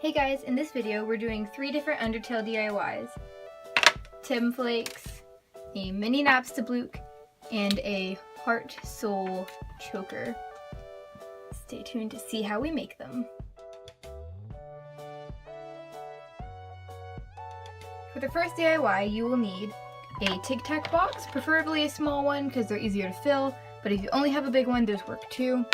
Hey guys, in this video we're doing 3 different Undertale DIYs. Tim Flakes, a mini Napstablook, and a heart soul choker. Stay tuned to see how we make them. For the first DIY you will need a Tic Tac box, preferably a small one because they're easier to fill, but if you only have a big one, those work too.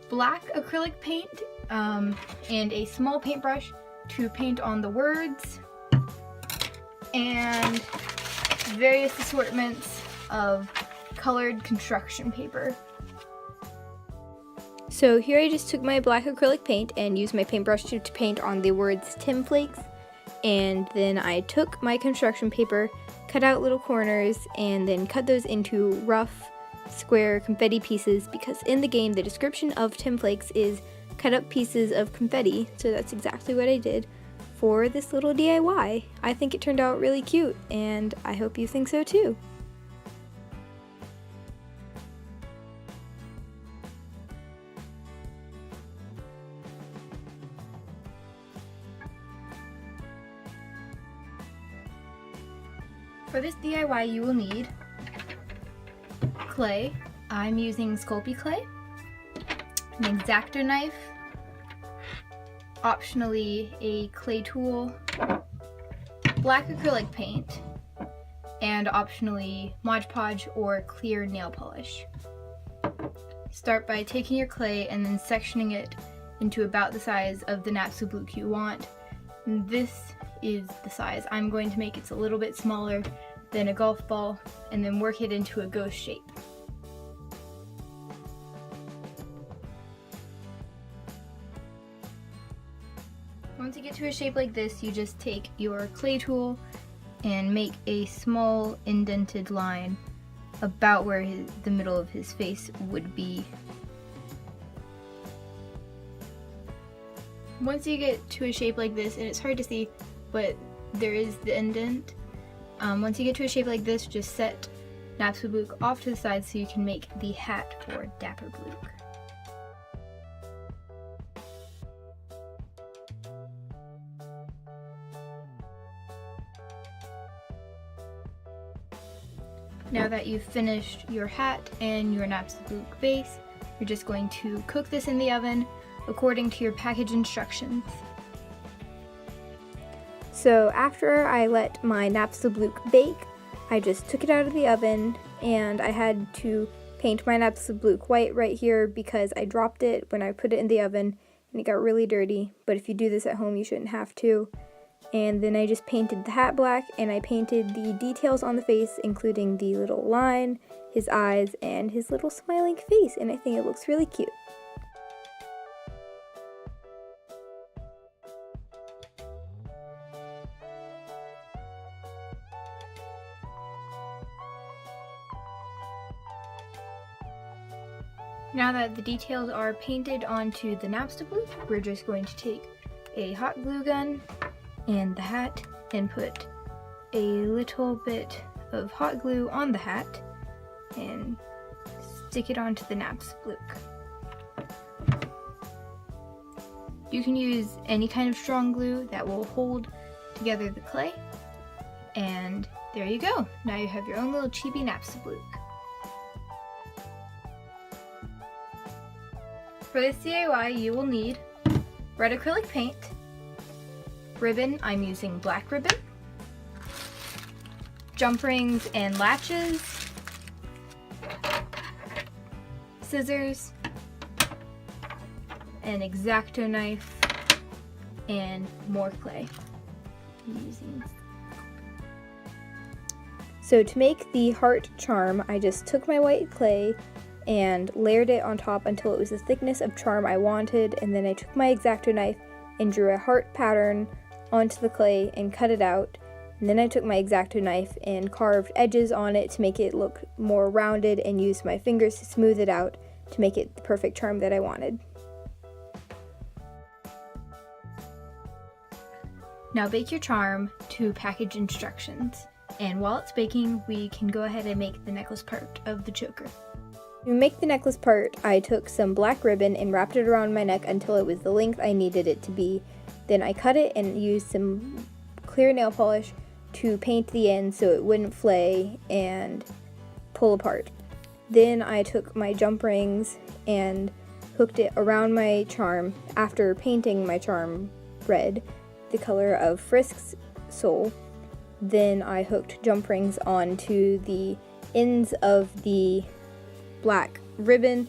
Black acrylic paint, and a small paintbrush to paint on the words, and various assortments of colored construction paper. So here I just took my black acrylic paint and used my paintbrush to paint on the words Tim Flakes, and then I took my construction paper, cut out little corners, and then cut those into rough square confetti pieces, because in the game the description of Tim Flakes is cut up pieces of confetti, so that's exactly what I did for this little DIY. I think it turned out really cute, and I hope you think so too. For this DIY you will need clay. I'm using Sculpey clay, an X-Acto knife, optionally a clay tool, black acrylic paint, and optionally Mod Podge or clear nail polish. Start by taking your clay and then sectioning it into about the size of the Napstablook you want. And this is the size. I'm going to make it a little bit smaller than a golf ball and then work it into a ghost shape. Once you get to a shape like this, you just take your clay tool and make a small indented line about where the middle of his face would be. Once you get to a shape like this, and it's hard to see, but there is the indent. Once you get to a shape like this, just set Napstablook off to the side so you can make the hat for Dapper Blook. Now that you've finished your hat and your Napstablook base, you're just going to cook this in the oven according to your package instructions. So after I let my Napstablook bake, I just took it out of the oven, and I had to paint my Napstablook white right here because I dropped it when I put it in the oven and it got really dirty, but if you do this at home you shouldn't have to. And then I just painted the hat black, and I painted the details on the face, including the little line, his eyes, and his little smiling face, and I think it looks really cute. Now that the details are painted onto the Napstablook, we're just going to take a hot glue gun and the hat and put a little bit of hot glue on the hat and stick it onto the Napstablook. You can use any kind of strong glue that will hold together the clay, and there you go. Now you have your own little chibi Napstablook. For this DIY you will need red acrylic paint, ribbon, I'm using black ribbon, jump rings and latches, scissors, an X-Acto knife, and more clay. So to make the heart charm, I just took my white clay and layered it on top until it was the thickness of charm I wanted, and then I took my X-Acto knife and drew a heart pattern onto the clay and cut it out, and then I took my X-Acto knife and carved edges on it to make it look more rounded, and used my fingers to smooth it out to make it the perfect charm that I wanted. Now bake your charm to package instructions, and while it's baking we can go ahead and make the necklace part of the choker. To make the necklace part, I took some black ribbon and wrapped it around my neck until it was the length I needed it to be, Then I cut it and used some clear nail polish to paint the end so it wouldn't flay and pull apart. Then I took my jump rings and hooked it around my charm after painting my charm red, the color of Frisk's soul. Then I hooked jump rings onto the ends of the black ribbon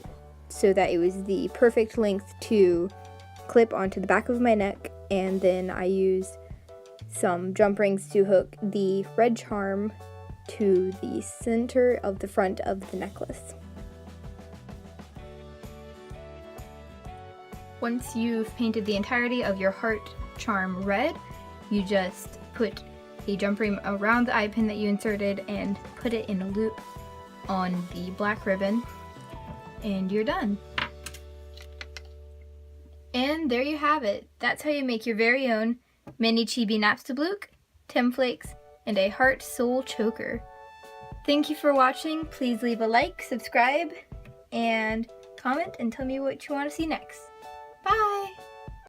so that it was the perfect length to clip onto the back of my neck, and then I used some jump rings to hook the red charm to the center of the front of the necklace. Once you've painted the entirety of your heart charm red, you just put a jump ring around the eye pin that you inserted and put it in a loop on the black ribbon, and you're done. And there you have it. That's how you make your very own mini chibi Napstablook, Tim Flakes, and a heart soul choker. Thank you for watching. Please leave a like, subscribe, and comment and tell me what you want to see next. Bye!